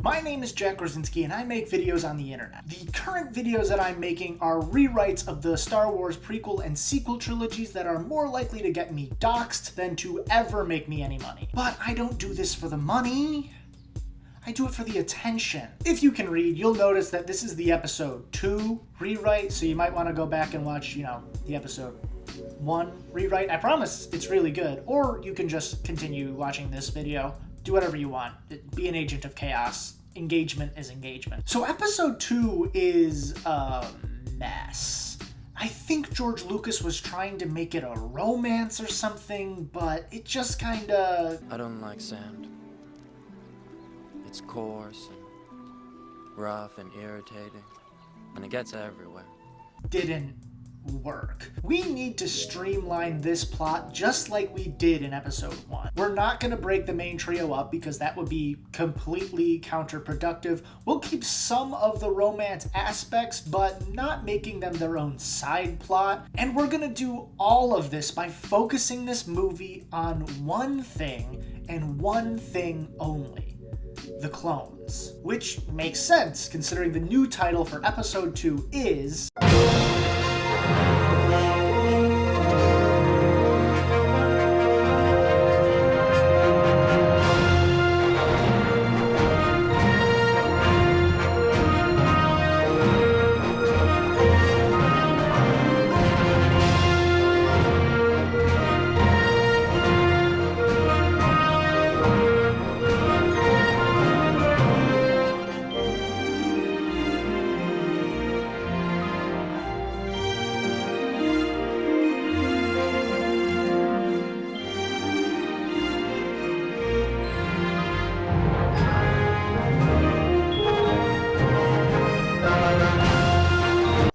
My name is Jack Rosinski and I make videos on the internet. The current videos that I'm making are rewrites of the Star Wars prequel and sequel trilogies that are more likely to get me doxxed than to ever make me any money. But I don't do this for the money. I do it for the attention. If you can read, you'll notice that this is the episode 2 rewrite, so you might want to go back and watch, the episode 1 rewrite. I promise it's really good. Or you can just continue watching this video. Do whatever you want. Be an agent of chaos. Engagement is engagement. So episode 2 is a mess. I think George Lucas was trying to make it a romance or something, but it just kinda... I don't like sand. It's coarse and rough and irritating, and it gets everywhere. Didn't work. We need to streamline this plot just like we did in episode 1. We're not going to break the main trio up because that would be completely counterproductive. We'll keep some of the romance aspects, but not making them their own side plot. And we're going to do all of this by focusing this movie on one thing and one thing only. The clones. Which makes sense considering the new title for episode 2 is...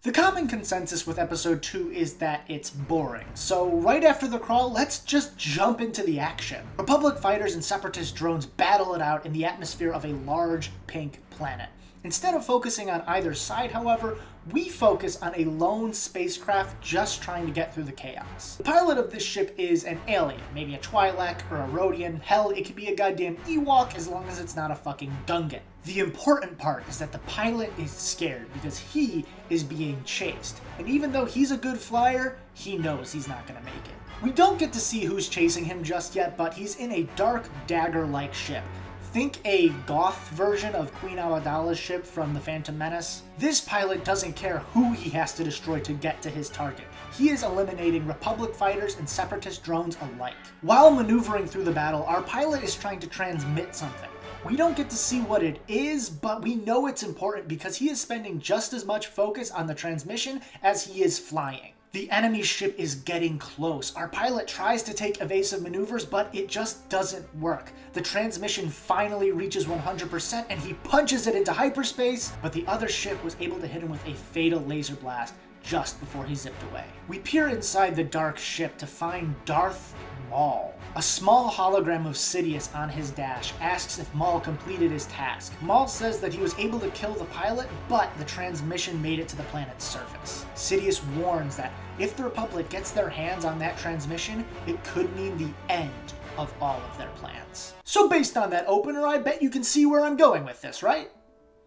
The common consensus with episode 2 is that it's boring, so right after the crawl, let's just jump into the action. Republic fighters and separatist drones battle it out in the atmosphere of a large pink planet. Instead of focusing on either side, however, we focus on a lone spacecraft just trying to get through the chaos. The pilot of this ship is an alien, maybe a Twi'lek or a Rodian. Hell, it could be a goddamn Ewok as long as it's not a fucking Gungan. The important part is that the pilot is scared because he is being chased. And even though he's a good flyer, he knows he's not gonna make it. We don't get to see who's chasing him just yet, but he's in a dark dagger-like ship. Think a goth version of Queen Amidala's ship from The Phantom Menace. This pilot doesn't care who he has to destroy to get to his target. He is eliminating Republic fighters and separatist drones alike. While maneuvering through the battle, our pilot is trying to transmit something. We don't get to see what it is, but we know it's important because he is spending just as much focus on the transmission as he is flying. The enemy ship is getting close. Our pilot tries to take evasive maneuvers, but it just doesn't work. The transmission finally reaches 100% and he punches it into hyperspace, but the other ship was able to hit him with a fatal laser blast just before he zipped away. We peer inside the dark ship to find Darth Maul. A small hologram of Sidious on his dash asks if Maul completed his task. Maul says that he was able to kill the pilot, but the transmission made it to the planet's surface. Sidious warns that if the Republic gets their hands on that transmission, it could mean the end of all of their plans. So based on that opener, I bet you can see where I'm going with this, right?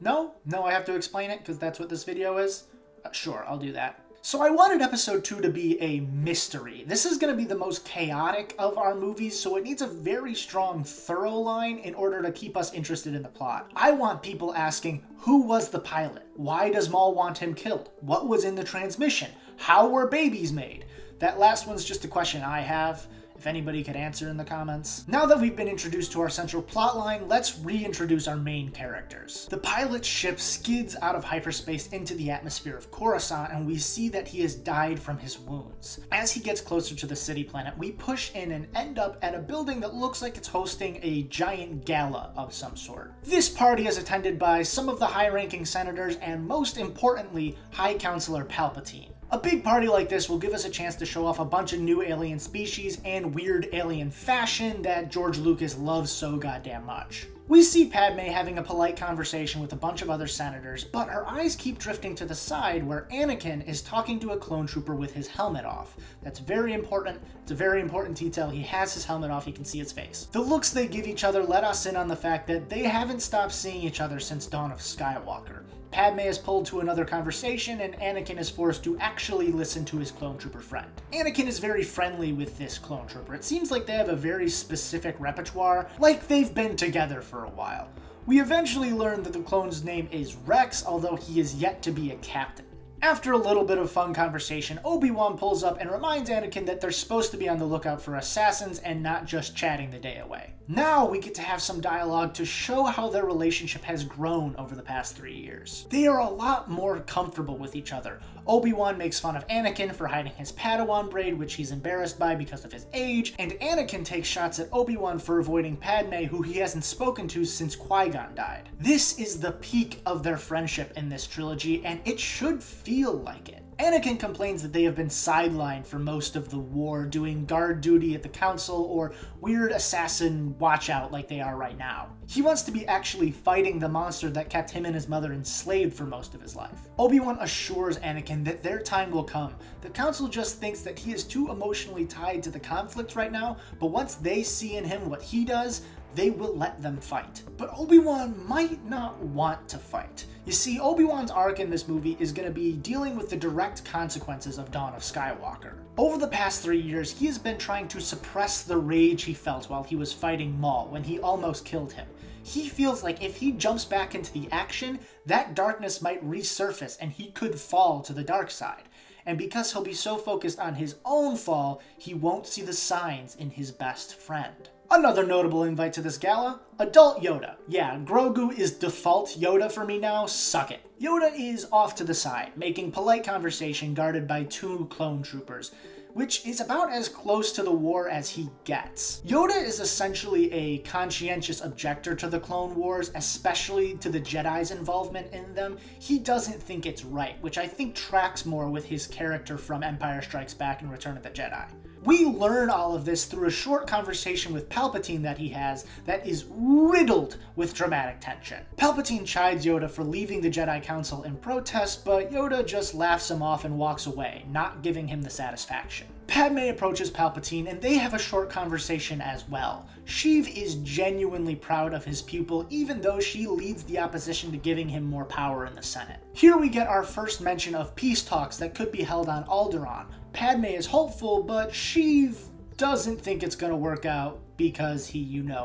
No? No, I have to explain it because that's what this video is? Sure, I'll do that. So I wanted episode 2 to be a mystery. This is going to be the most chaotic of our movies, so it needs a very strong thorough line in order to keep us interested in the plot. I want people asking, who was the pilot? Why does Maul want him killed? What was in the transmission? How were babies made? That last one's just a question I have. If anybody could answer in the comments. Now that we've been introduced to our central plotline, let's reintroduce our main characters. The pilot's ship skids out of hyperspace into the atmosphere of Coruscant, and we see that he has died from his wounds. As he gets closer to the city planet, we push in and end up at a building that looks like it's hosting a giant gala of some sort. This party is attended by some of the high-ranking senators and, most importantly, High Counselor Palpatine. A big party like this will give us a chance to show off a bunch of new alien species and weird alien fashion that George Lucas loves so goddamn much. We see Padme having a polite conversation with a bunch of other senators, but her eyes keep drifting to the side where Anakin is talking to a clone trooper with his helmet off. That's very important. It's a very important detail. He has his helmet off, you can see his face. The looks they give each other let us in on the fact that they haven't stopped seeing each other since Dawn of Skywalker. Padme is pulled to another conversation, and Anakin is forced to actually listen to his clone trooper friend. Anakin is very friendly with this clone trooper. It seems like they have a very specific repertoire, like they've been together for a while. We eventually learn that the clone's name is Rex, although he is yet to be a captain. After a little bit of fun conversation, Obi-Wan pulls up and reminds Anakin that they're supposed to be on the lookout for assassins and not just chatting the day away. Now we get to have some dialogue to show how their relationship has grown over the past 3 years. They are a lot more comfortable with each other. Obi-Wan makes fun of Anakin for hiding his Padawan braid, which he's embarrassed by because of his age, and Anakin takes shots at Obi-Wan for avoiding Padme, who he hasn't spoken to since Qui-Gon died. This is the peak of their friendship in this trilogy, and it should feel like it. Anakin complains that they have been sidelined for most of the war, doing guard duty at the council or weird assassin watchout like they are right now. He wants to be actually fighting the monster that kept him and his mother enslaved for most of his life. Obi-Wan assures Anakin that their time will come. The council just thinks that he is too emotionally tied to the conflict right now, but once they see in him what he does, they will let them fight. But Obi-Wan might not want to fight. You see, Obi-Wan's arc in this movie is going to be dealing with the direct consequences of Dawn of Skywalker. Over the past 3 years, he has been trying to suppress the rage he felt while he was fighting Maul when he almost killed him. He feels like if he jumps back into the action, that darkness might resurface and he could fall to the dark side. And because he'll be so focused on his own fall, he won't see the signs in his best friend. Another notable invite to this gala, Adult Yoda. Yeah, Grogu is default Yoda for me now, suck it. Yoda is off to the side, making polite conversation guarded by 2 clone troopers, which is about as close to the war as he gets. Yoda is essentially a conscientious objector to the Clone Wars, especially to the Jedi's involvement in them. He doesn't think it's right, which I think tracks more with his character from Empire Strikes Back and Return of the Jedi. We learn all of this through a short conversation with Palpatine that he has that is riddled with dramatic tension. Palpatine chides Yoda for leaving the Jedi Council in protest, but Yoda just laughs him off and walks away, not giving him the satisfaction. Padme approaches Palpatine and they have a short conversation as well. Sheev is genuinely proud of his pupil, even though she leads the opposition to giving him more power in the Senate. Here we get our first mention of peace talks that could be held on Alderaan. Padme is hopeful, but Sheev doesn't think it's gonna work out because he,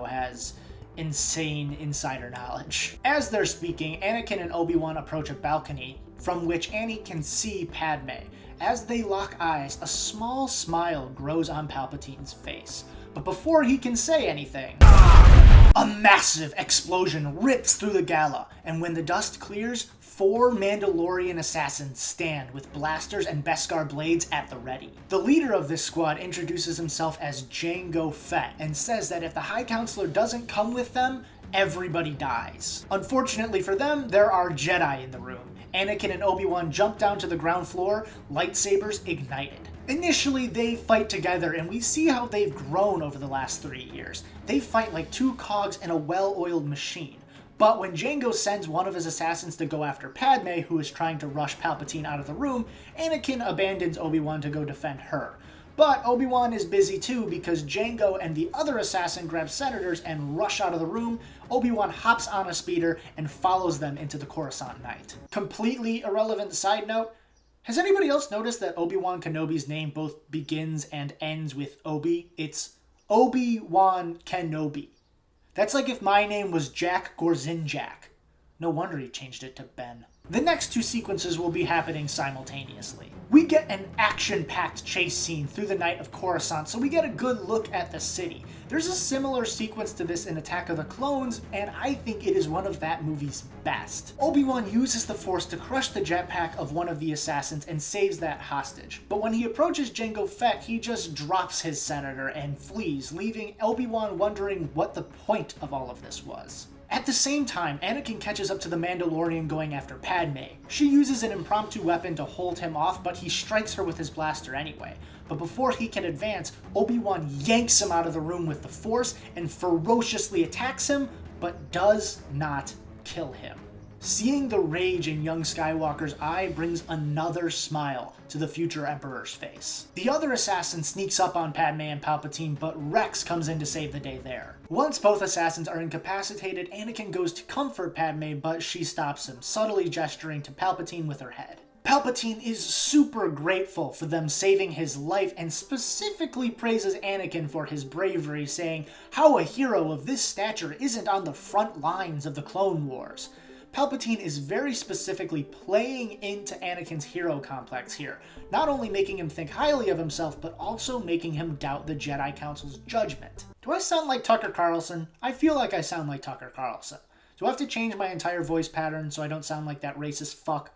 has insane insider knowledge. As they're speaking, Anakin and Obi-Wan approach a balcony from which Annie can see Padme. As they lock eyes, a small smile grows on Palpatine's face. But before he can say anything, a massive explosion rips through the gala, and when the dust clears, 4 Mandalorian assassins stand with blasters and Beskar blades at the ready. The leader of this squad introduces himself as Jango Fett and says that if the High Counselor doesn't come with them, everybody dies. Unfortunately for them, there are Jedi in the room. Anakin and Obi-Wan jump down to the ground floor, lightsabers ignited. Initially, they fight together, and we see how they've grown over the last 3 years. They fight like 2 cogs in a well-oiled machine. But when Jango sends one of his assassins to go after Padme, who is trying to rush Palpatine out of the room, Anakin abandons Obi-Wan to go defend her. But Obi-Wan is busy too because Jango and the other assassin grab senators and rush out of the room. Obi-Wan hops on a speeder and follows them into the Coruscant night. Completely irrelevant side note, has anybody else noticed that Obi-Wan Kenobi's name both begins and ends with Obi? It's Obi-Wan Kenobi. That's like if my name was Jack Gorzinjak. No wonder he changed it to Ben. The next 2 sequences will be happening simultaneously. We get an action-packed chase scene through the night of Coruscant, so we get a good look at the city. There's a similar sequence to this in Attack of the Clones, and I think it is one of that movie's best. Obi-Wan uses the Force to crush the jetpack of one of the assassins and saves that hostage. But when he approaches Jango Fett, he just drops his senator and flees, leaving Obi-Wan wondering what the point of all of this was. At the same time, Anakin catches up to the Mandalorian going after Padme. She uses an impromptu weapon to hold him off, but he strikes her with his blaster anyway. But before he can advance, Obi-Wan yanks him out of the room with the Force and ferociously attacks him, but does not kill him. Seeing the rage in young Skywalker's eye brings another smile to the future Emperor's face. The other assassin sneaks up on Padme and Palpatine, but Rex comes in to save the day there. Once both assassins are incapacitated, Anakin goes to comfort Padme, but she stops him, subtly gesturing to Palpatine with her head. Palpatine is super grateful for them saving his life and specifically praises Anakin for his bravery, saying how a hero of this stature isn't on the front lines of the Clone Wars. Palpatine is very specifically playing into Anakin's hero complex here, not only making him think highly of himself, but also making him doubt the Jedi Council's judgment. Do I sound like Tucker Carlson? I feel like I sound like Tucker Carlson. Do I have to change my entire voice pattern so I don't sound like that racist fuck?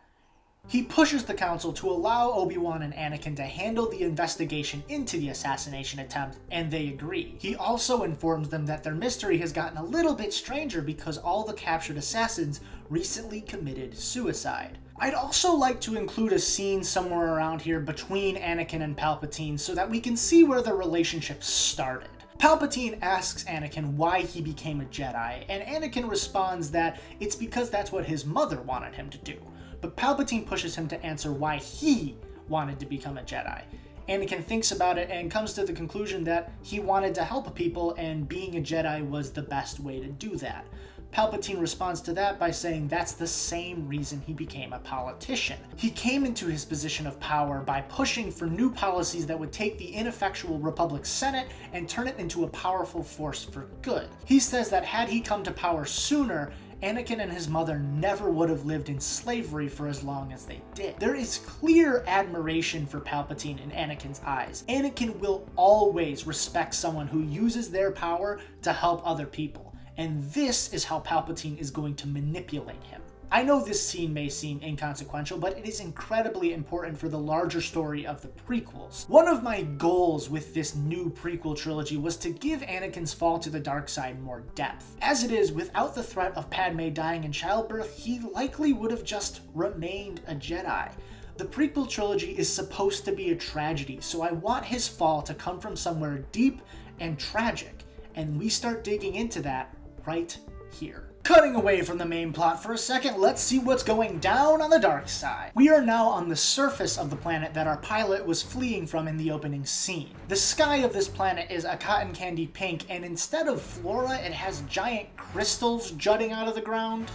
He pushes the council to allow Obi-Wan and Anakin to handle the investigation into the assassination attempt, and they agree. He also informs them that their mystery has gotten a little bit stranger because all the captured assassins recently committed suicide. I'd also like to include a scene somewhere around here between Anakin and Palpatine so that we can see where their relationship started. Palpatine asks Anakin why he became a Jedi, and Anakin responds that it's because that's what his mother wanted him to do. But Palpatine pushes him to answer why he wanted to become a Jedi. Anakin thinks about it and comes to the conclusion that he wanted to help people and being a Jedi was the best way to do that. Palpatine responds to that by saying that's the same reason he became a politician. He came into his position of power by pushing for new policies that would take the ineffectual Republic Senate and turn it into a powerful force for good. He says that had he come to power sooner, Anakin and his mother never would have lived in slavery for as long as they did. There is clear admiration for Palpatine in Anakin's eyes. Anakin will always respect someone who uses their power to help other people, and this is how Palpatine is going to manipulate him. I know this scene may seem inconsequential, but it is incredibly important for the larger story of the prequels. One of my goals with this new prequel trilogy was to give Anakin's fall to the dark side more depth. As it is, without the threat of Padme dying in childbirth, he likely would have just remained a Jedi. The prequel trilogy is supposed to be a tragedy, so I want his fall to come from somewhere deep and tragic, and we start digging into that right here. Cutting away from the main plot for a second, let's see what's going down on the dark side. We are now on the surface of the planet that our pilot was fleeing from in the opening scene. The sky of this planet is a cotton candy pink, and instead of flora, it has giant crystals jutting out of the ground.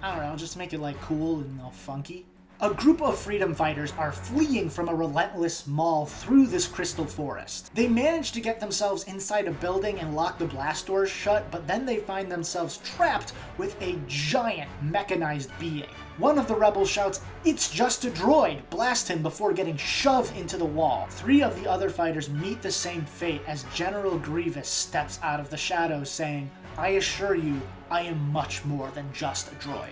I don't know, just to make it like cool and all funky. A group of freedom fighters are fleeing from a relentless Maul through this crystal forest. They manage to get themselves inside a building and lock the blast doors shut, but then they find themselves trapped with a giant mechanized being. One of the rebels shouts, "It's just a droid! Blast him!" before getting shoved into the wall. 3 of the other fighters meet the same fate as General Grievous steps out of the shadows saying, "I assure you, I am much more than just a droid."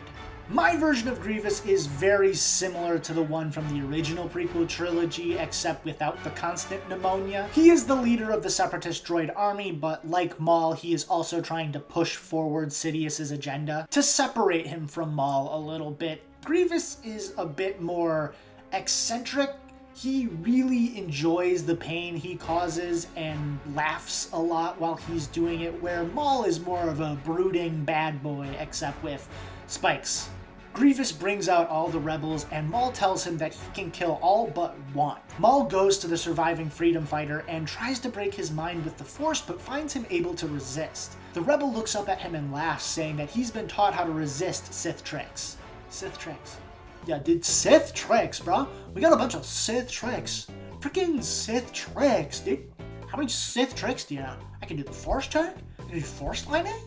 My version of Grievous is very similar to the one from the original prequel trilogy, except without the constant pneumonia. He is the leader of the Separatist droid army, but like Maul, he is also trying to push forward Sidious's agenda to separate him from Maul a little bit. Grievous is a bit more eccentric. He really enjoys the pain he causes and laughs a lot while he's doing it, where Maul is more of a brooding bad boy, except with spikes. Grievous brings out all the rebels, and Maul tells him that he can kill all but one. Maul goes to the surviving freedom fighter and tries to break his mind with the Force, but finds him able to resist. The rebel looks up at him and laughs, saying that he's been taught how to resist Sith tricks. Sith tricks. Yeah, dude, Sith tricks, bro. We got a bunch of Sith tricks. Freaking Sith tricks, dude. How many Sith tricks do you know? I can do the Force trick. I can do Force lightning.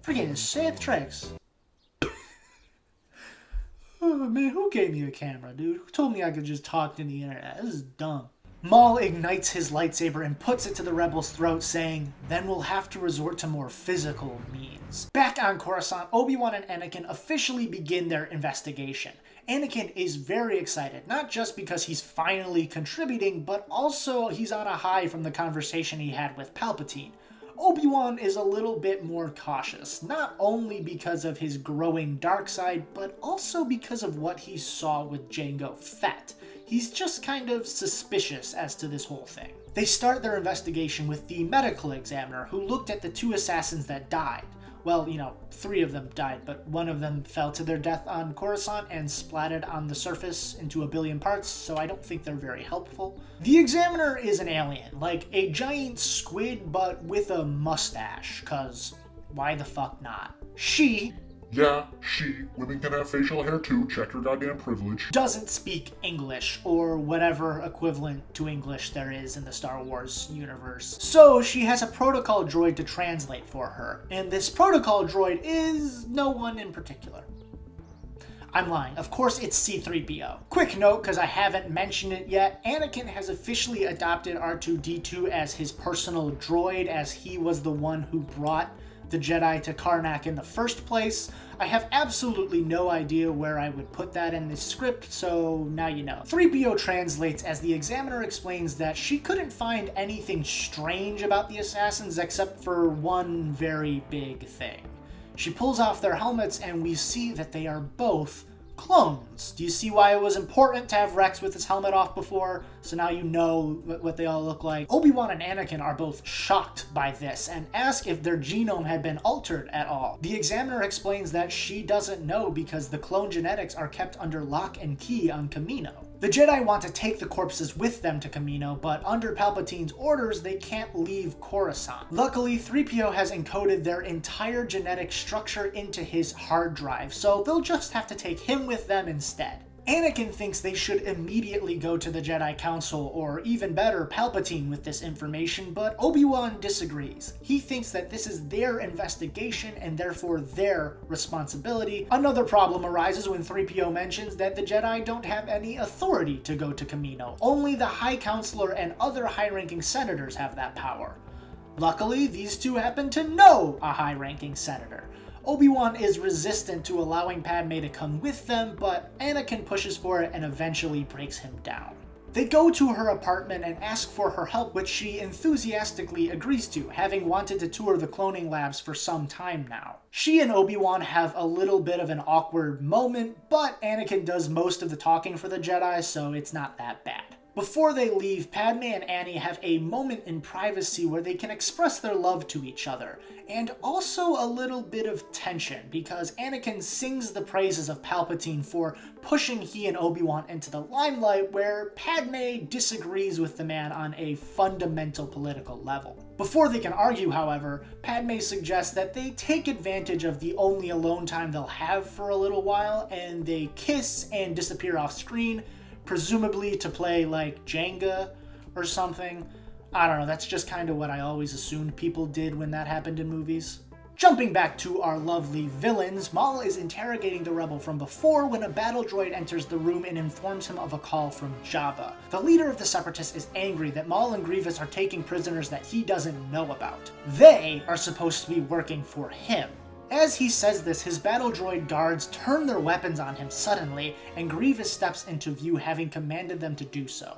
Freaking Sith tricks. Oh man, who gave me a camera, dude? Who told me I could just talk to the internet? This is dumb. Maul ignites his lightsaber and puts it to the rebel's throat, saying, "Then we'll have to resort to more physical means." Back on Coruscant, Obi-Wan and Anakin officially begin their investigation. Anakin is very excited, not just because he's finally contributing, but also he's on a high from the conversation he had with Palpatine. Obi-Wan is a little bit more cautious, not only because of his growing dark side, but also because of what he saw with Jango Fett. He's just kind of suspicious as to this whole thing. They start their investigation with the medical examiner who looked at the 2 assassins that died. Well, 3 of them died, but one of them fell to their death on Coruscant and splatted on the surface into a billion parts, so I don't think they're very helpful. The examiner is an alien, like a giant squid but with a mustache, cause why the fuck not? She Women can have facial hair too, check your goddamn privilege. doesn't speak English, or whatever equivalent to English there is in the Star Wars universe. So she has a protocol droid to translate for her, and this protocol droid is no one in particular. I'm lying. Of course it's C-3PO. Quick note, because I haven't mentioned it yet, Anakin has officially adopted R2-D2 as his personal droid, as he was the one who brought the Jedi to Karnak in the first place. I have absolutely no idea where I would put that in this script, so now you know. 3PO translates as the examiner explains that she couldn't find anything strange about the assassins except for one very big thing. She pulls off their helmets and we see that they are both clones. Do you see why it was important to have Rex with his helmet off before? So now you know what they all look like. Obi-Wan and Anakin are both shocked by this and ask if their genome had been altered at all. The examiner explains that she doesn't know because the clone genetics are kept under lock and key on Kamino. The Jedi want to take the corpses with them to Kamino, but under Palpatine's orders, they can't leave Coruscant. Luckily, 3PO has encoded their entire genetic structure into his hard drive, so they'll just have to take him with them instead. Anakin thinks they should immediately go to the Jedi Council, or even better, Palpatine with this information, but Obi-Wan disagrees. He thinks that this is their investigation and therefore their responsibility. Another problem arises when 3PO mentions that the Jedi don't have any authority to go to Kamino. Only the High Counselor and other high-ranking senators have that power. Luckily, these two happen to know a high-ranking senator. Obi-Wan is resistant to allowing Padme to come with them, but Anakin pushes for it and eventually breaks him down. They go to her apartment and ask for her help, which she enthusiastically agrees to, having wanted to tour the cloning labs for some time now. She and Obi-Wan have a little bit of an awkward moment, but Anakin does most of the talking for the Jedi, so it's not that bad. Before they leave, Padme and Annie have a moment in privacy where they can express their love to each other, and also a little bit of tension, because Anakin sings the praises of Palpatine for pushing he and Obi-Wan into the limelight, where Padme disagrees with the man on a fundamental political level. Before they can argue, however, Padme suggests that they take advantage of the only alone time they'll have for a little while, and they kiss and disappear off screen, presumably to play like Jenga or something. I don't know, that's just kind of what I always assumed people did when that happened in movies. Jumping back to our lovely villains, Maul is interrogating the rebel from before when a battle droid enters the room and informs him of a call from Jabba. The leader of the Separatists is angry that Maul and Grievous are taking prisoners that he doesn't know about. They are supposed to be working for him. As he says this, his battle droid guards turn their weapons on him suddenly, and Grievous steps into view, having commanded them to do so.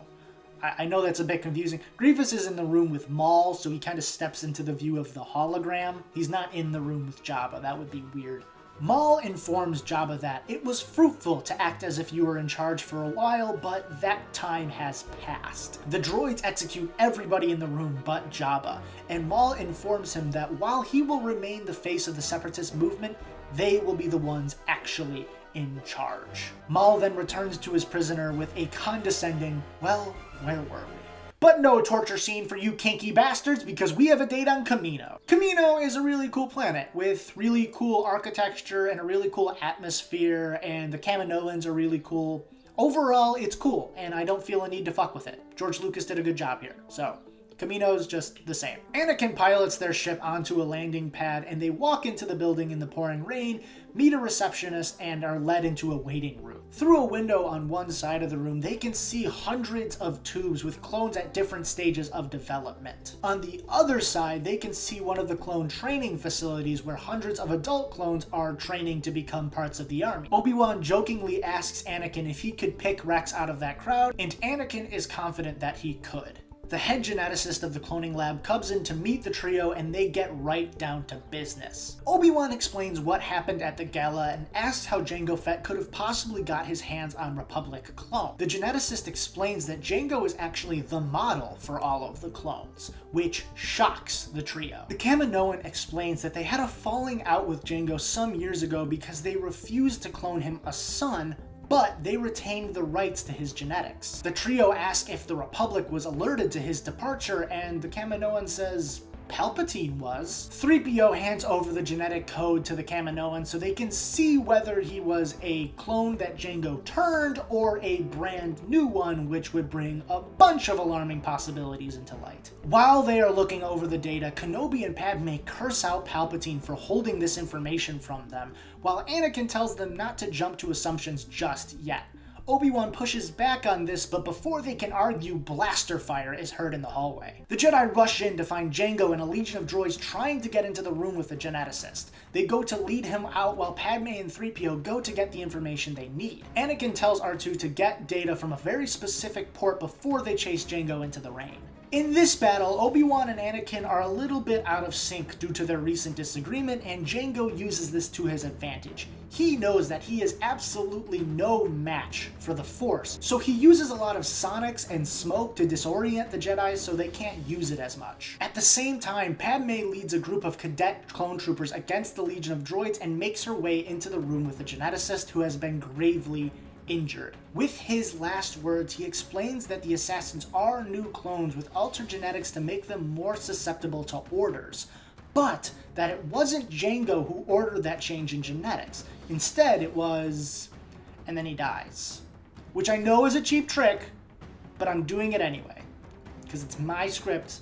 I know that's a bit confusing. Grievous is in the room with Maul, so he kind of steps into the view of the hologram. He's not in the room with Jabba. That would be weird. Maul informs Jabba that it was fruitful to act as if you were in charge for a while, but that time has passed. The droids execute everybody in the room but Jabba, and Maul informs him that while he will remain the face of the Separatist movement, they will be the ones actually in charge. Maul then returns to his prisoner with a condescending, "Well, where were we?" But no torture scene for you kinky bastards, because we have a date on Kamino. Kamino is a really cool planet with really cool architecture and a really cool atmosphere, and the Kaminolans are really cool. Overall, it's cool, and I don't feel a need to fuck with it. George Lucas did a good job here, so Kamino's just the same. Anakin pilots their ship onto a landing pad, and they walk into the building in the pouring rain, meet a receptionist, and are led into a waiting room. Through a window on one side of the room, they can see hundreds of tubes with clones at different stages of development. On the other side, they can see one of the clone training facilities where hundreds of adult clones are training to become parts of the army. Obi-Wan jokingly asks Anakin if he could pick Rex out of that crowd, and Anakin is confident that he could. The head geneticist of the cloning lab comes in to meet the trio and they get right down to business. Obi-Wan explains what happened at the gala and asks how Jango Fett could have possibly got his hands on Republic clone. The geneticist explains that Jango is actually the model for all of the clones, which shocks the trio. The Kaminoan explains that they had a falling out with Jango some years ago because they refused to clone him a son, but they retained the rights to his genetics. The trio asks if the Republic was alerted to his departure, and the Kaminoan says Palpatine was. 3PO hands over the genetic code to the Kaminoan so they can see whether he was a clone that Jango turned or a brand new one, which would bring a bunch of alarming possibilities into light. While they are looking over the data, Kenobi and Padme curse out Palpatine for holding this information from them, while Anakin tells them not to jump to assumptions just yet. Obi-Wan pushes back on this, but before they can argue, blaster fire is heard in the hallway. The Jedi rush in to find Jango and a legion of droids trying to get into the room with the geneticist. They go to lead him out while Padme and 3PO go to get the information they need. Anakin tells R2 to get data from a very specific port before they chase Jango into the rain. In this battle, Obi-Wan and Anakin are a little bit out of sync due to their recent disagreement, and Jango uses this to his advantage. He knows that he is absolutely no match for the Force, so he uses a lot of sonics and smoke to disorient the Jedi so they can't use it as much. At the same time, Padme leads a group of cadet clone troopers against the Legion of Droids and makes her way into the room with the geneticist who has been gravely injured. With his last words, he explains that the assassins are new clones with altered genetics to make them more susceptible to orders, but that it wasn't Jango who ordered that change in genetics. Instead, it was... and then he dies. Which I know is a cheap trick, but I'm doing it anyway, because it's my script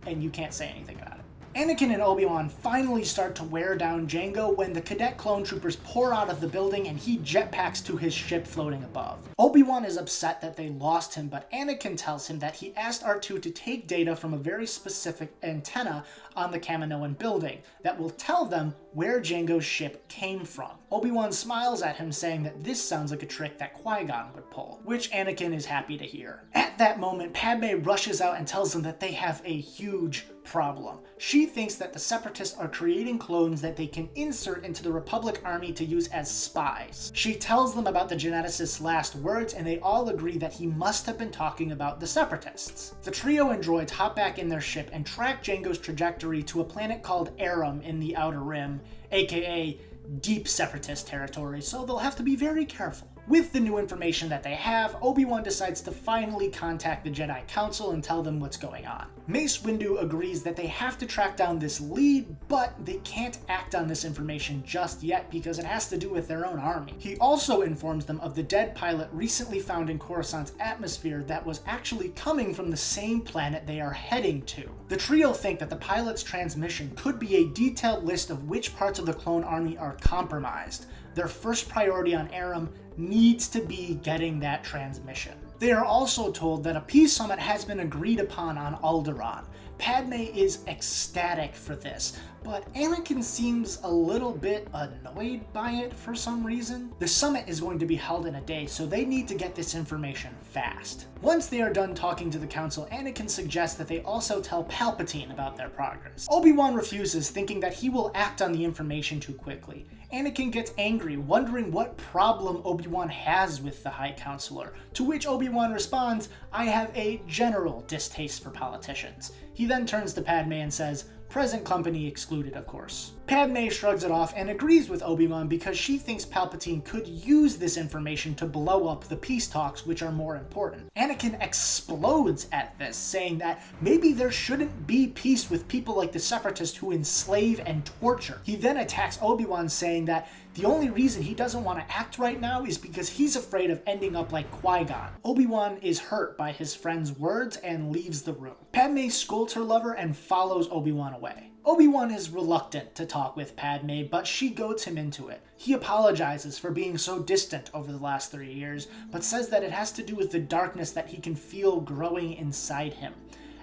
and you can't say anything about it. Anakin and Obi-Wan finally start to wear down Jango when the cadet clone troopers pour out of the building and he jetpacks to his ship floating above. Obi-Wan is upset that they lost him, but Anakin tells him that he asked R2 to take data from a very specific antenna on the Kaminoan building that will tell them where Jango's ship came from. Obi-Wan smiles at him, saying that this sounds like a trick that Qui-Gon would pull, which Anakin is happy to hear. At that moment, Padme rushes out and tells them that they have a huge problem. She thinks that the Separatists are creating clones that they can insert into the Republic army to use as spies. She tells them about the geneticist's last words, and they all agree that he must have been talking about the Separatists. The trio and droids hop back in their ship and track Jango's trajectory to a planet called Aram in the Outer Rim, aka deep Separatist territory, so they'll have to be very careful. With the new information that they have, Obi-Wan decides to finally contact the Jedi Council and tell them what's going on. Mace Windu agrees that they have to track down this lead, but they can't act on this information just yet because it has to do with their own army. He also informs them of the dead pilot recently found in Coruscant's atmosphere that was actually coming from the same planet they are heading to. The trio think that the pilot's transmission could be a detailed list of which parts of the clone army are compromised. Their first priority on Aram needs to be getting that transmission. They are also told that a peace summit has been agreed upon on Alderaan. Padme is ecstatic for this, but Anakin seems a little bit annoyed by it for some reason. The summit is going to be held in a day, so they need to get this information fast. Once they are done talking to the council, Anakin suggests that they also tell Palpatine about their progress. Obi-Wan refuses, thinking that he will act on the information too quickly. Anakin gets angry, wondering what problem Obi-Wan has with the High Counselor, to which Obi-Wan responds, "I have a general distaste for politicians." He then turns to Padme and says, "Present company excluded, of course." Padme shrugs it off and agrees with Obi-Wan because she thinks Palpatine could use this information to blow up the peace talks, which are more important. Anakin explodes at this, saying that maybe there shouldn't be peace with people like the Separatists who enslave and torture. He then attacks Obi-Wan, saying that the only reason he doesn't want to act right now is because he's afraid of ending up like Qui-Gon. Obi-Wan is hurt by his friend's words and leaves the room. Padme scolds her lover and follows Obi-Wan away. Obi-Wan is reluctant to talk with Padme, but she goads him into it. He apologizes for being so distant over the last 3 years, but says that it has to do with the darkness that he can feel growing inside him.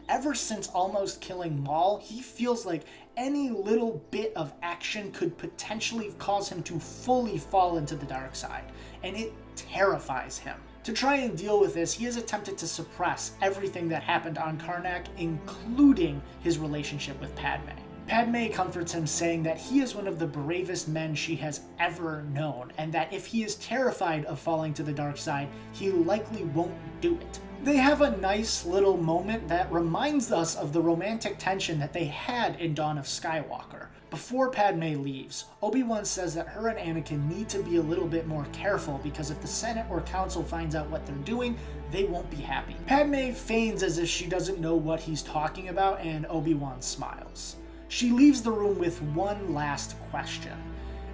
Ever since almost killing Maul, he feels like any little bit of action could potentially cause him to fully fall into the dark side, and it terrifies him. To try and deal with this, he has attempted to suppress everything that happened on Karnak, including his relationship with Padme. Padme comforts him, saying that he is one of the bravest men she has ever known, and that if he is terrified of falling to the dark side, he likely won't do it. They have a nice little moment that reminds us of the romantic tension that they had in Dawn of Skywalker. Before Padme leaves, Obi-Wan says that her and Anakin need to be a little bit more careful because if the Senate or Council finds out what they're doing, they won't be happy. Padme feigns as if she doesn't know what he's talking about, and Obi-Wan smiles. She leaves the room with one last question.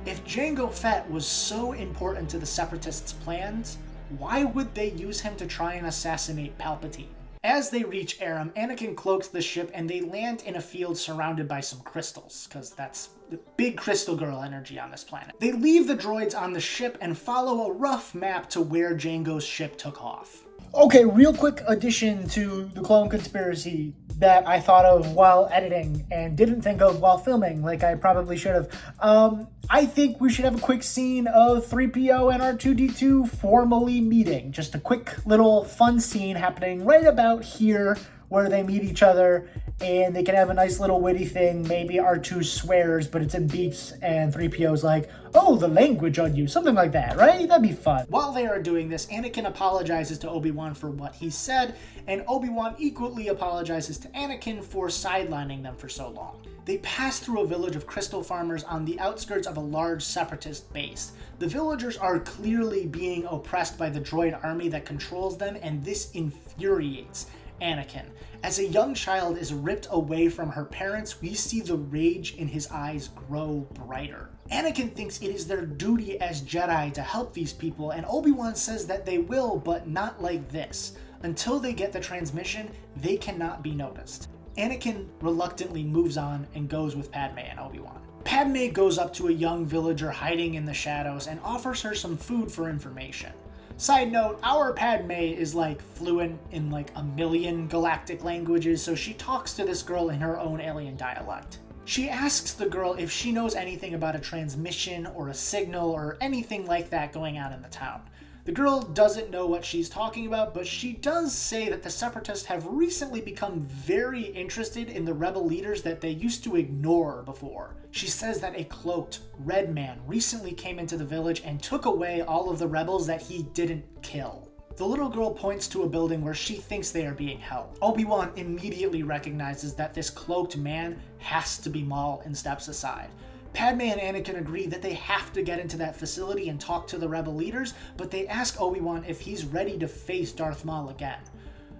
If Jango Fett was so important to the Separatists' plans, why would they use him to try and assassinate Palpatine? As they reach Aram, Anakin cloaks the ship and they land in a field surrounded by some crystals, because that's the big crystal girl energy on this planet. They leave the droids on the ship and follow a rough map to where Jango's ship took off. Okay, real quick addition to the clone conspiracy that I thought of while editing and didn't think of while filming, like I probably should have. I think we should have a quick scene of 3PO and R2-D2 formally meeting. Just a quick little fun scene happening right about here where they meet each other and they can have a nice little witty thing. Maybe R2 swears, but it's in beeps, and 3PO's like, oh, the language on you, something like that, right? That'd be fun. While they are doing this, Anakin apologizes to Obi-Wan for what he said, and Obi-Wan equally apologizes to Anakin for sidelining them for so long. They pass through a village of crystal farmers on the outskirts of a large separatist base. The villagers are clearly being oppressed by the droid army that controls them, and this infuriates Anakin. As a young child is ripped away from her parents, we see the rage in his eyes grow brighter. Anakin thinks it is their duty as Jedi to help these people, and Obi-Wan says that they will, but not like this. Until they get the transmission, they cannot be noticed. Anakin reluctantly moves on and goes with Padme and Obi-Wan. Padme goes up to a young villager hiding in the shadows and offers her some food for information. Side note, our Padme is like fluent in like a million galactic languages, so she talks to this girl in her own alien dialect. She asks the girl if she knows anything about a transmission or a signal or anything like that going on in the town. The girl doesn't know what she's talking about, but she does say that the Separatists have recently become very interested in the rebel leaders that they used to ignore before. She says that a cloaked red man recently came into the village and took away all of the rebels that he didn't kill. The little girl points to a building where she thinks they are being held. Obi-Wan immediately recognizes that this cloaked man has to be Maul and steps aside. Padme and Anakin agree that they have to get into that facility and talk to the rebel leaders, but they ask Obi-Wan if he's ready to face Darth Maul again.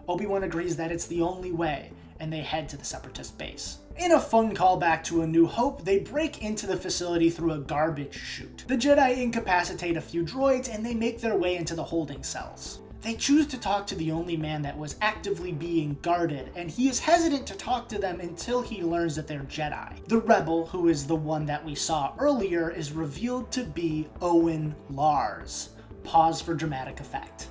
Obi-Wan agrees that it's the only way, and they head to the Separatist base. In a fun callback to A New Hope, they break into the facility through a garbage chute. The Jedi incapacitate a few droids, and they make their way into the holding cells. They choose to talk to the only man that was actively being guarded, and he is hesitant to talk to them until he learns that they're Jedi. The rebel, who is the one that we saw earlier, is revealed to be Owen Lars. Pause for dramatic effect.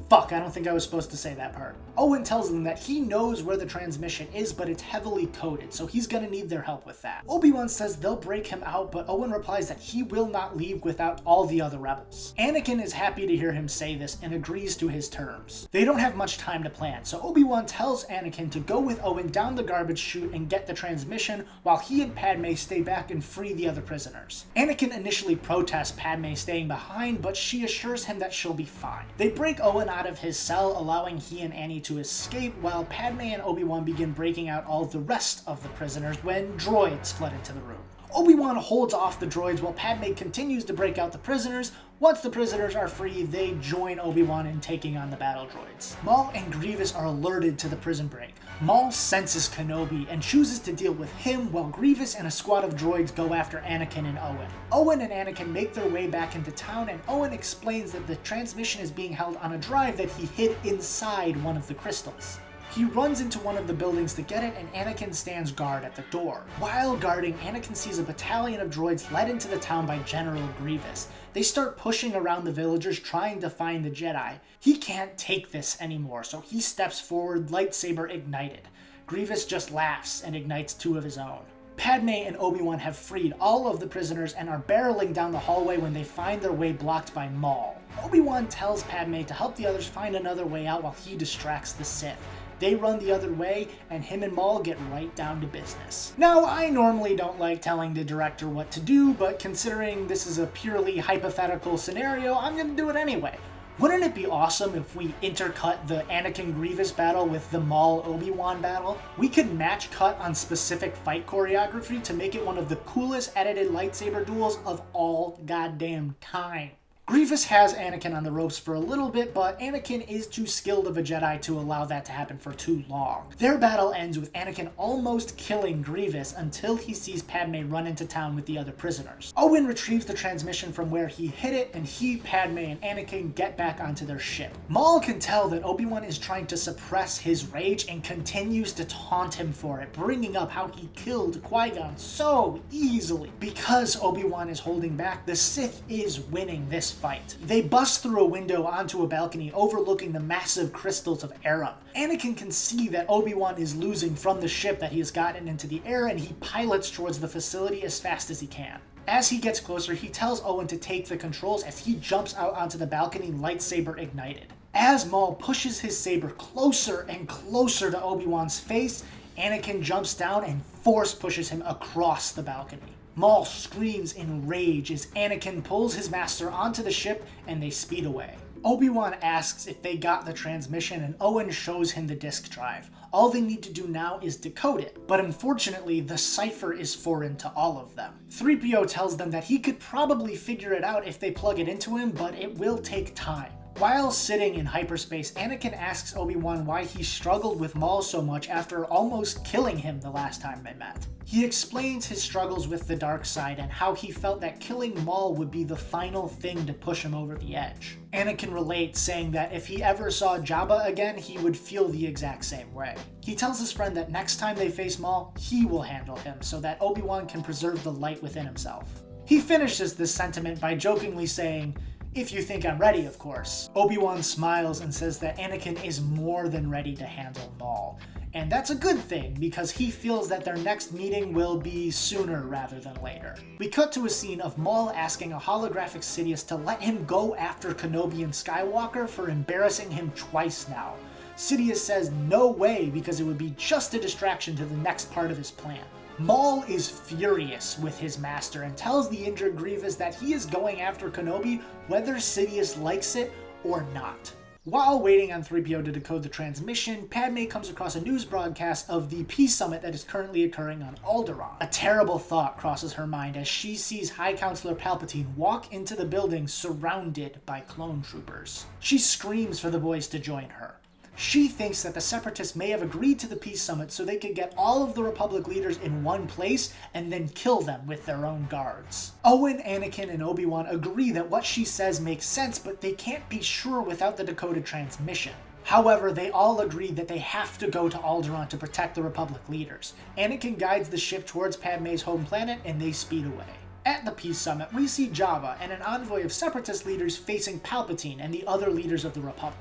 Fuck, I don't think I was supposed to say that part. Owen tells them that he knows where the transmission is, but it's heavily coded, so he's gonna need their help with that. Obi-Wan says they'll break him out, but Owen replies that he will not leave without all the other rebels. Anakin is happy to hear him say this and agrees to his terms. They don't have much time to plan, so Obi-Wan tells Anakin to go with Owen down the garbage chute and get the transmission, while he and Padme stay back and free the other prisoners. Anakin initially protests Padme staying behind, but she assures him that she'll be fine. They break Owen out of his cell, allowing he and Annie to escape, while Padme and Obi-Wan begin breaking out all the rest of the prisoners when droids flood into the room. Obi-Wan holds off the droids while Padme continues to break out the prisoners. Once the prisoners are free, they join Obi-Wan in taking on the battle droids. Maul and Grievous are alerted to the prison break. Maul senses Kenobi and chooses to deal with him, while Grievous and a squad of droids go after Anakin and Owen. Owen and Anakin make their way back into town, and Owen explains that the transmission is being held on a drive that he hid inside one of the crystals. He runs into one of the buildings to get it, and Anakin stands guard at the door. While guarding, Anakin sees a battalion of droids led into the town by General Grievous. They start pushing around the villagers trying to find the Jedi. He can't take this anymore, so he steps forward, lightsaber ignited. Grievous just laughs and ignites two of his own. Padme and Obi-Wan have freed all of the prisoners and are barreling down the hallway when they find their way blocked by Maul. Obi-Wan tells Padme to help the others find another way out while he distracts the Sith. They run the other way, and him and Maul get right down to business. Now, I normally don't like telling the director what to do, but considering this is a purely hypothetical scenario, I'm gonna do it anyway. Wouldn't it be awesome if we intercut the Anakin Grievous battle with the Maul Obi-Wan battle? We could match cut on specific fight choreography to make it one of the coolest edited lightsaber duels of all goddamn time. Grievous has Anakin on the ropes for a little bit, but Anakin is too skilled of a Jedi to allow that to happen for too long. Their battle ends with Anakin almost killing Grievous until he sees Padme run into town with the other prisoners. Owen retrieves the transmission from where he hid it, and he, Padme, and Anakin get back onto their ship. Maul can tell that Obi-Wan is trying to suppress his rage and continues to taunt him for it, bringing up how he killed Qui-Gon so easily. Because Obi-Wan is holding back, the Sith is winning this fight. They bust through a window onto a balcony overlooking the massive crystals of Aram. Anakin can see that Obi-Wan is losing from the ship that he has gotten into the air, and he pilots towards the facility as fast as he can. As he gets closer, he tells Owen to take the controls as he jumps out onto the balcony, lightsaber ignited. As Maul pushes his saber closer and closer to Obi-Wan's face, Anakin jumps down and force pushes him across the balcony. Maul screams in rage as Anakin pulls his master onto the ship and they speed away. Obi-Wan asks if they got the transmission, and Owen shows him the disk drive. All they need to do now is decode it, but unfortunately the cipher is foreign to all of them. 3PO tells them that he could probably figure it out if they plug it into him, but it will take time. While sitting in hyperspace, Anakin asks Obi-Wan why he struggled with Maul so much after almost killing him the last time they met. He explains his struggles with the dark side and how he felt that killing Maul would be the final thing to push him over the edge. Anakin relates, saying that if he ever saw Jabba again, he would feel the exact same way. He tells his friend that next time they face Maul, he will handle him so that Obi-Wan can preserve the light within himself. He finishes this sentiment by jokingly saying, "If you think I'm ready, of course." Obi-Wan smiles and says that Anakin is more than ready to handle Maul. And that's a good thing, because he feels that their next meeting will be sooner rather than later. We cut to a scene of Maul asking a holographic Sidious to let him go after Kenobi and Skywalker for embarrassing him twice now. Sidious says no way, because it would be just a distraction to the next part of his plan. Maul is furious with his master and tells the injured Grievous that he is going after Kenobi whether Sidious likes it or not. While waiting on 3PO to decode the transmission, Padme comes across a news broadcast of the peace summit that is currently occurring on Alderaan. A terrible thought crosses her mind as she sees High Counselor Palpatine walk into the building surrounded by clone troopers. She screams for the boys to join her. She thinks that the Separatists may have agreed to the peace summit so they could get all of the Republic leaders in one place and then kill them with their own guards. Owen, Anakin, and Obi-Wan agree that what she says makes sense, but they can't be sure without the decoded transmission. However, they all agree that they have to go to Alderaan to protect the Republic leaders. Anakin guides the ship towards Padme's home planet and they speed away. At the Peace Summit, we see Jabba and an envoy of Separatist leaders facing Palpatine and the other leaders of the Republic.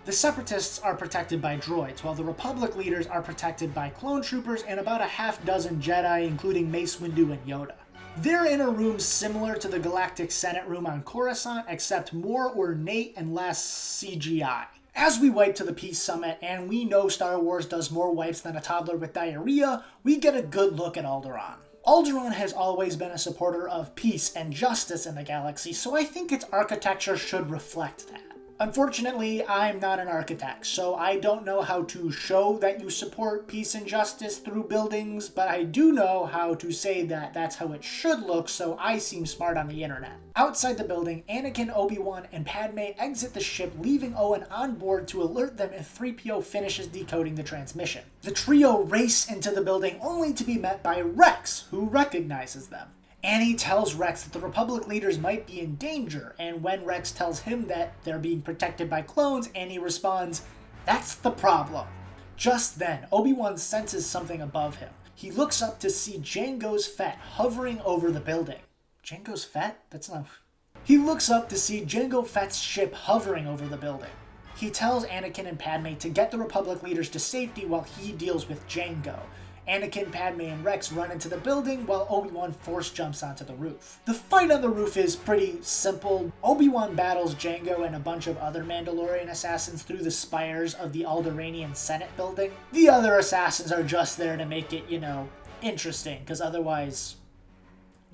The Separatists are protected by droids, while the Republic leaders are protected by clone troopers and about a half dozen Jedi, including Mace Windu and Yoda. They're in a room similar to the Galactic Senate room on Coruscant, except more ornate and less CGI. As we wipe to the Peace Summit, and we know Star Wars does more wipes than a toddler with diarrhea, we get a good look at Alderaan. Alderaan has always been a supporter of peace and justice in the galaxy, so I think its architecture should reflect that. Unfortunately, I'm not an architect, so I don't know how to show that you support peace and justice through buildings, but I do know how to say that that's how it should look, so I seem smart on the internet. Outside the building, Anakin, Obi-Wan, and Padme exit the ship, leaving Owen on board to alert them if 3PO finishes decoding the transmission. The trio race into the building only to be met by Rex, who recognizes them. Annie tells Rex that the Republic leaders might be in danger, and when Rex tells him that they're being protected by clones, Annie responds, "That's the problem." Just then, Obi-Wan senses something above him. He looks up to see Jango's Fett hovering over the building. Jango's Fett? That's not... He looks up to see Jango Fett's ship hovering over the building. He tells Anakin and Padme to get the Republic leaders to safety while he deals with Jango. Anakin, Padme, and Rex run into the building while Obi-Wan force jumps onto the roof. The fight on the roof is pretty simple. Obi-Wan battles Jango and a bunch of other Mandalorian assassins through the spires of the Alderaanian Senate building. The other assassins are just there to make it, interesting, because otherwise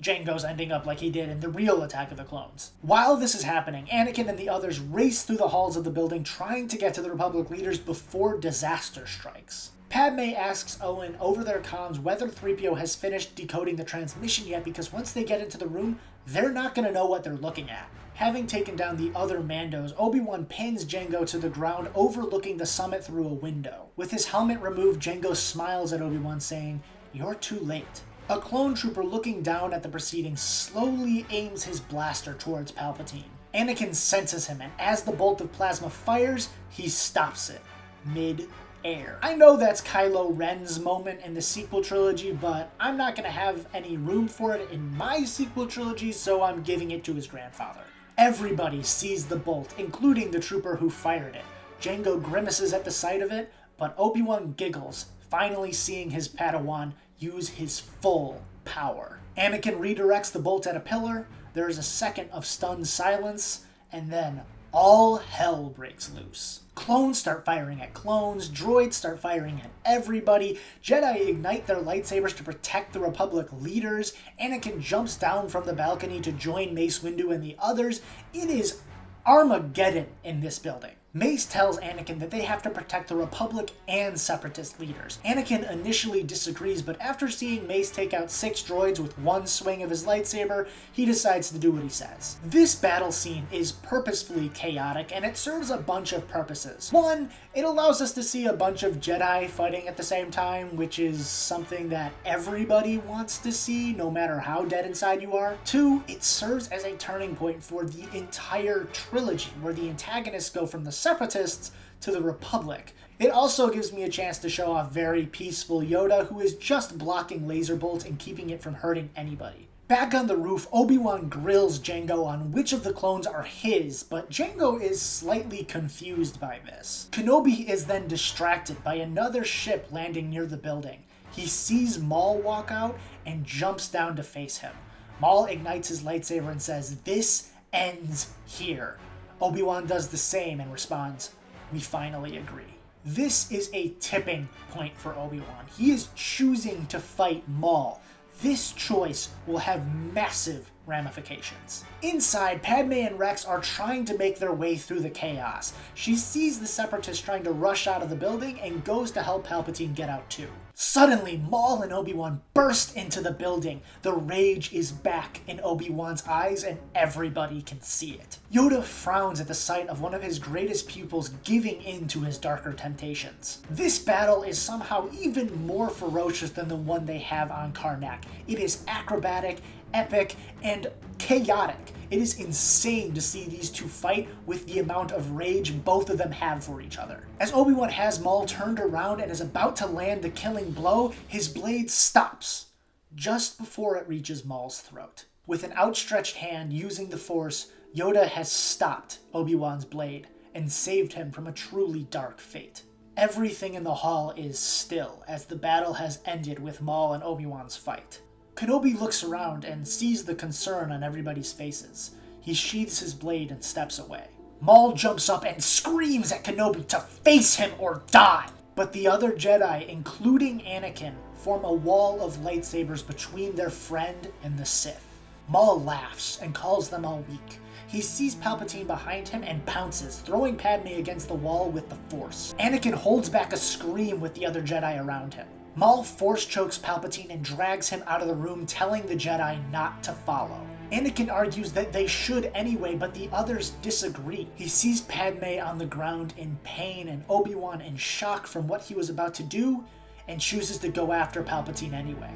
Jango's ending up like he did in the real Attack of the Clones. While this is happening, Anakin and the others race through the halls of the building trying to get to the Republic leaders before disaster strikes. Padme asks Owen over their comms whether 3PO has finished decoding the transmission yet, because once they get into the room, they're not going to know what they're looking at. Having taken down the other Mandos, Obi-Wan pins Jango to the ground overlooking the summit through a window. With his helmet removed, Jango smiles at Obi-Wan saying, "You're too late." A clone trooper looking down at the proceedings slowly aims his blaster towards Palpatine. Anakin senses him, and as the bolt of plasma fires, he stops it mid-air. I know that's Kylo Ren's moment in the sequel trilogy, but I'm not going to have any room for it in my sequel trilogy, so I'm giving it to his grandfather. Everybody sees the bolt, including the trooper who fired it. Jango grimaces at the sight of it, but Obi-Wan giggles, finally seeing his Padawan use his full power. Anakin redirects the bolt at a pillar, there is a second of stunned silence, and then all hell breaks loose. Clones start firing at clones, droids start firing at everybody, Jedi ignite their lightsabers to protect the Republic leaders, Anakin jumps down from the balcony to join Mace Windu and the others. It is Armageddon in this building. Mace tells Anakin that they have to protect the Republic and Separatist leaders. Anakin initially disagrees, but after seeing Mace take out 6 droids with one swing of his lightsaber, he decides to do what he says. This battle scene is purposefully chaotic, and it serves a bunch of purposes. One, it allows us to see a bunch of Jedi fighting at the same time, which is something that everybody wants to see, no matter how dead inside you are. 2, it serves as a turning point for the entire trilogy, where the antagonists go from the Separatists to the Republic. It also gives me a chance to show off very peaceful Yoda, who is just blocking laser bolts and keeping it from hurting anybody. Back on the roof, Obi-Wan grills Jango on which of the clones are his, but Jango is slightly confused by this. Kenobi is then distracted by another ship landing near the building. He sees Maul walk out and jumps down to face him. Maul ignites his lightsaber and says, "This ends here." Obi-Wan does the same and responds, "We finally agree." This is a tipping point for Obi-Wan. He is choosing to fight Maul. This choice will have massive ramifications. Inside, Padme and Rex are trying to make their way through the chaos. She sees the Separatists trying to rush out of the building and goes to help Palpatine get out too. Suddenly, Maul and Obi-Wan burst into the building. The rage is back in Obi-Wan's eyes and everybody can see it. Yoda frowns at the sight of one of his greatest pupils giving in to his darker temptations. This battle is somehow even more ferocious than the one they have on Karnak. It is acrobatic, epic, and chaotic. It is insane to see these two fight with the amount of rage both of them have for each other. As Obi-Wan has Maul turned around and is about to land the killing blow, his blade stops just before it reaches Maul's throat. With an outstretched hand using the Force, Yoda has stopped Obi-Wan's blade and saved him from a truly dark fate. Everything in the hall is still as the battle has ended with Maul and Obi-Wan's fight. Kenobi looks around and sees the concern on everybody's faces. He sheathes his blade and steps away. Maul jumps up and screams at Kenobi to face him or die. But the other Jedi, including Anakin, form a wall of lightsabers between their friend and the Sith. Maul laughs and calls them all weak. He sees Palpatine behind him and pounces, throwing Padme against the wall with the Force. Anakin holds back a scream with the other Jedi around him. Maul force chokes Palpatine and drags him out of the room, telling the Jedi not to follow. Anakin argues that they should anyway, but the others disagree. He sees Padme on the ground in pain and Obi-Wan in shock from what he was about to do, and chooses to go after Palpatine anyway.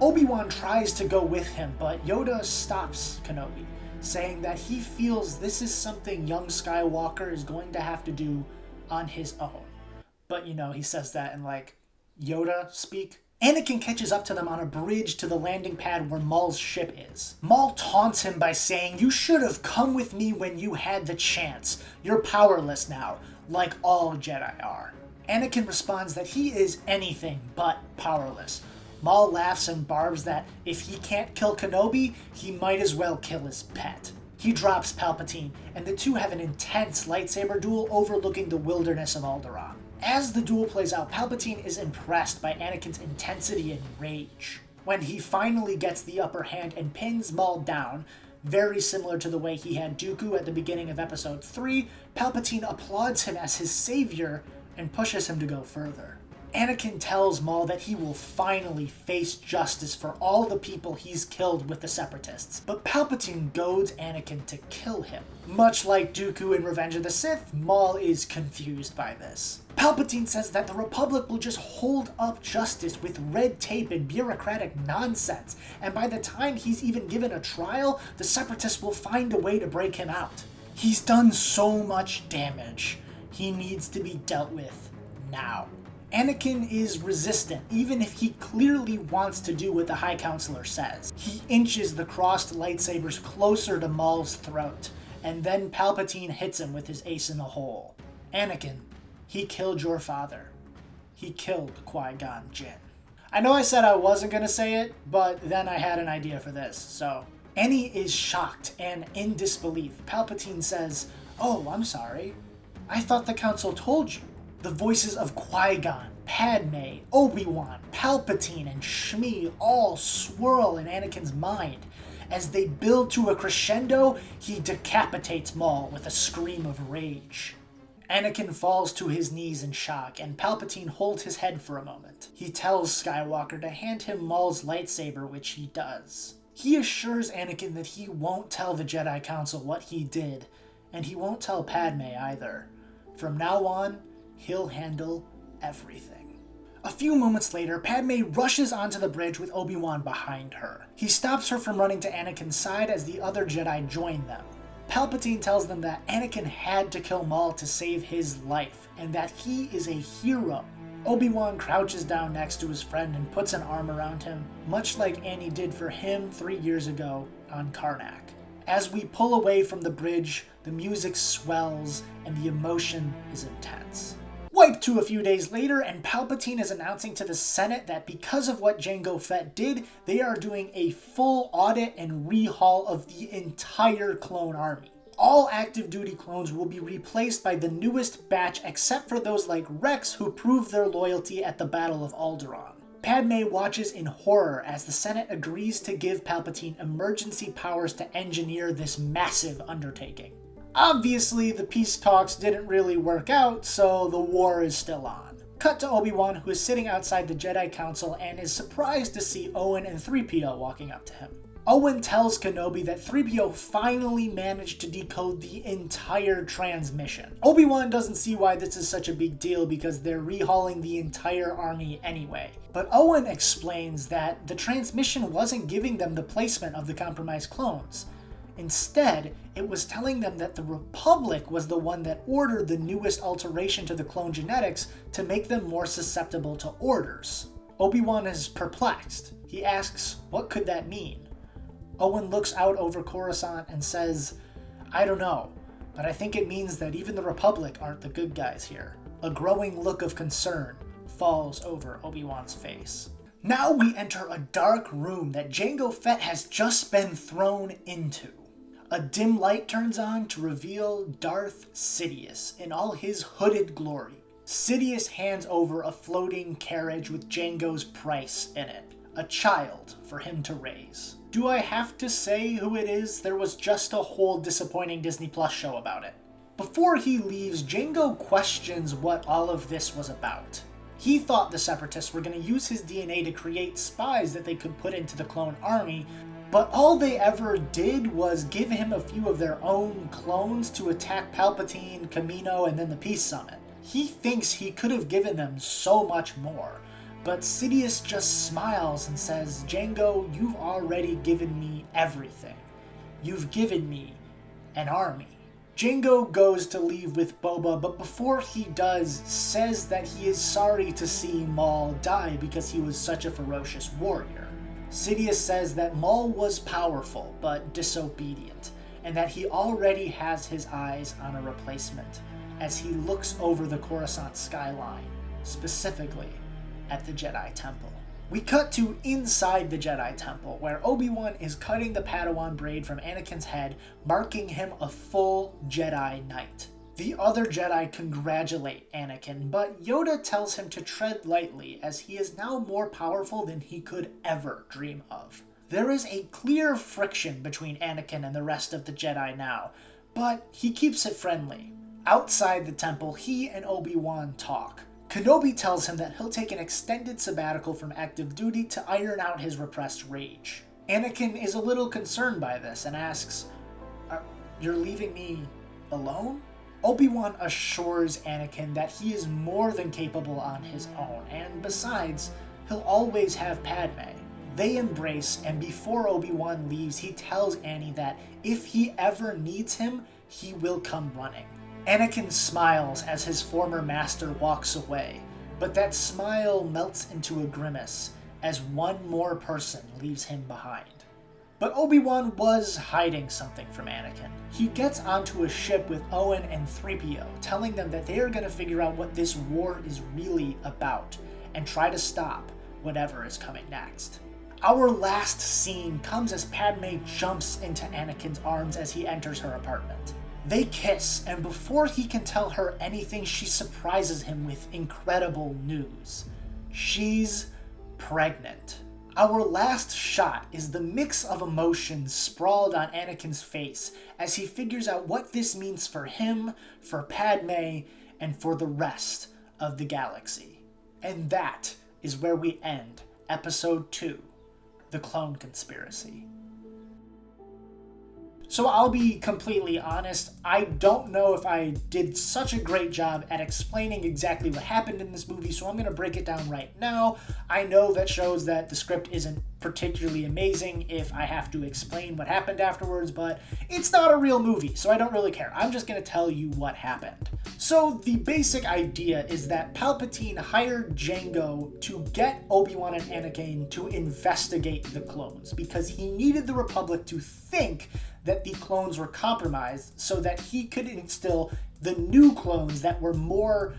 Obi-Wan tries to go with him, but Yoda stops Kenobi, saying that he feels this is something young Skywalker is going to have to do on his own. But he says that in Yoda speak. Anakin catches up to them on a bridge to the landing pad where Maul's ship is. Maul taunts him by saying, "You should have come with me when you had the chance. You're powerless now, like all Jedi are." Anakin responds that he is anything but powerless. Maul laughs and barbs that if he can't kill Kenobi, he might as well kill his pet. He drops Palpatine, and the two have an intense lightsaber duel overlooking the wilderness of Alderaan. As the duel plays out, Palpatine is impressed by Anakin's intensity and rage. When he finally gets the upper hand and pins Maul down, very similar to the way he had Dooku at the beginning of Episode 3, Palpatine applauds him as his savior and pushes him to go further. Anakin tells Maul that he will finally face justice for all the people he's killed with the Separatists, but Palpatine goads Anakin to kill him. Much like Dooku in Revenge of the Sith, Maul is confused by this. Palpatine says that the Republic will just hold up justice with red tape and bureaucratic nonsense, and by the time he's even given a trial, the Separatists will find a way to break him out. He's done so much damage. He needs to be dealt with now. Anakin is resistant, even if he clearly wants to do what the High Counselor says. He inches the crossed lightsabers closer to Maul's throat, and then Palpatine hits him with his ace in the hole. Anakin, he killed your father. He killed Qui-Gon Jinn. I know I said I wasn't going to say it, but then I had an idea for this, so. Annie is shocked and in disbelief. Palpatine says, "Oh, I'm sorry. I thought the Council told you." The voices of Qui-Gon, Padme, Obi-Wan, Palpatine, and Shmi all swirl in Anakin's mind. As they build to a crescendo, he decapitates Maul with a scream of rage. Anakin falls to his knees in shock, and Palpatine holds his head for a moment. He tells Skywalker to hand him Maul's lightsaber, which he does. He assures Anakin that he won't tell the Jedi Council what he did, and he won't tell Padme either. From now on, he'll handle everything. A few moments later, Padme rushes onto the bridge with Obi-Wan behind her. He stops her from running to Anakin's side as the other Jedi join them. Palpatine tells them that Anakin had to kill Maul to save his life, and that he is a hero. Obi-Wan crouches down next to his friend and puts an arm around him, much like Annie did for him 3 years ago on Karnak. As we pull away from the bridge, the music swells and the emotion is intense. Wipe to a few days later, and Palpatine is announcing to the Senate that because of what Jango Fett did, they are doing a full audit and rehaul of the entire clone army. All active duty clones will be replaced by the newest batch except for those like Rex who proved their loyalty at the Battle of Alderaan. Padme watches in horror as the Senate agrees to give Palpatine emergency powers to engineer this massive undertaking. Obviously, the peace talks didn't really work out, so the war is still on. Cut to Obi-Wan, who is sitting outside the Jedi Council and is surprised to see Owen and 3PO walking up to him. Owen tells Kenobi that 3PO finally managed to decode the entire transmission. Obi-Wan doesn't see why this is such a big deal because they're rehauling the entire army anyway. But Owen explains that the transmission wasn't giving them the placement of the compromised clones. Instead, it was telling them that the Republic was the one that ordered the newest alteration to the clone genetics to make them more susceptible to orders. Obi-Wan is perplexed. He asks, what could that mean? Owen looks out over Coruscant and says, I don't know, but I think it means that even the Republic aren't the good guys here. A growing look of concern falls over Obi-Wan's face. Now we enter a dark room that Jango Fett has just been thrown into. A dim light turns on to reveal Darth Sidious in all his hooded glory. Sidious hands over a floating carriage with Jango's price in it. A child for him to raise. Do I have to say who it is? There was just a whole disappointing Disney Plus show about it. Before he leaves, Jango questions what all of this was about. He thought the Separatists were going to use his DNA to create spies that they could put into the clone army, but all they ever did was give him a few of their own clones to attack Palpatine, Kamino, and then the Peace Summit. He thinks he could have given them so much more, but Sidious just smiles and says, Jango, you've already given me everything. You've given me an army. Jango goes to leave with Boba, but before he does, says that he is sorry to see Maul die because he was such a ferocious warrior. Sidious says that Maul was powerful, but disobedient, and that he already has his eyes on a replacement, as he looks over the Coruscant skyline. specifically at the Jedi Temple. We cut to inside the Jedi Temple, where Obi-Wan is cutting the Padawan braid from Anakin's head, marking him a full Jedi Knight. The other Jedi congratulate Anakin, but Yoda tells him to tread lightly, as he is now more powerful than he could ever dream of. There is a clear friction between Anakin and the rest of the Jedi now, but he keeps it friendly. Outside the temple, he and Obi-Wan talk. Kenobi tells him that he'll take an extended sabbatical from active duty to iron out his repressed rage. Anakin is a little concerned by this and asks, "You're leaving me alone?" Obi-Wan assures Anakin that he is more than capable on his own, and besides, he'll always have Padme. They embrace, and before Obi-Wan leaves, he tells Annie that if he ever needs him, he will come running. Anakin smiles as his former master walks away, but that smile melts into a grimace as one more person leaves him behind. But Obi-Wan was hiding something from Anakin. He gets onto a ship with Owen and 3PO, telling them that they are going to figure out what this war is really about and try to stop whatever is coming next. Our last scene comes as Padme jumps into Anakin's arms as he enters her apartment. They kiss, and before he can tell her anything, she surprises him with incredible news. She's pregnant. Our last shot is the mix of emotions sprawled on Anakin's face as he figures out what this means for him, for Padme, and for the rest of the galaxy. And that is where we end Episode 2, The Clone Conspiracy. So I'll be completely honest, I don't know if I did such a great job at explaining exactly what happened in this movie, so I'm going to break it down right now. I know that shows that the script isn't particularly amazing if I have to explain what happened afterwards, but it's not a real movie, so I don't really care. I'm just going to tell you what happened. So the basic idea is that Palpatine hired Jango to get Obi-Wan and Anakin to investigate the clones because he needed the Republic to think that the clones were compromised so that he could instill the new clones that were more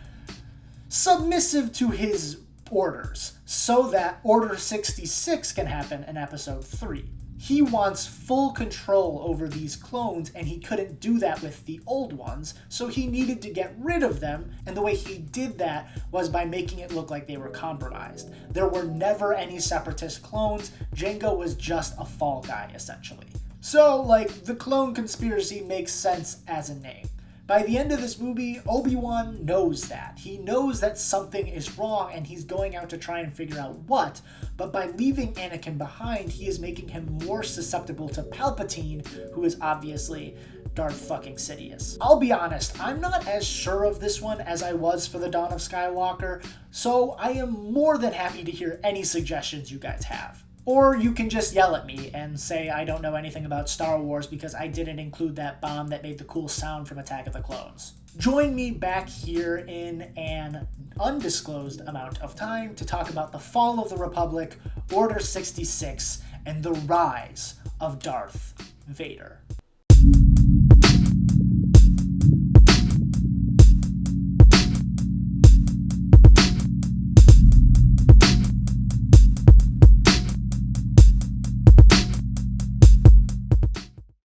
submissive to his orders so that Order 66 can happen in Episode 3. He wants full control over these clones, and he couldn't do that with the old ones, so he needed to get rid of them, and the way he did that was by making it look like they were compromised. There were never any separatist clones. Jango was just a fall guy, essentially. So, the clone conspiracy makes sense as a name. By the end of this movie, Obi-Wan knows that. He knows that something is wrong and he's going out to try and figure out what, but by leaving Anakin behind, he is making him more susceptible to Palpatine, who is obviously Darth fucking Sidious. I'll be honest, I'm not as sure of this one as I was for the Dawn of Skywalker, so I am more than happy to hear any suggestions you guys have. Or you can just yell at me and say I don't know anything about Star Wars because I didn't include that bomb that made the cool sound from Attack of the Clones. Join me back here in an undisclosed amount of time to talk about the fall of the Republic, Order 66, and the rise of Darth Vader.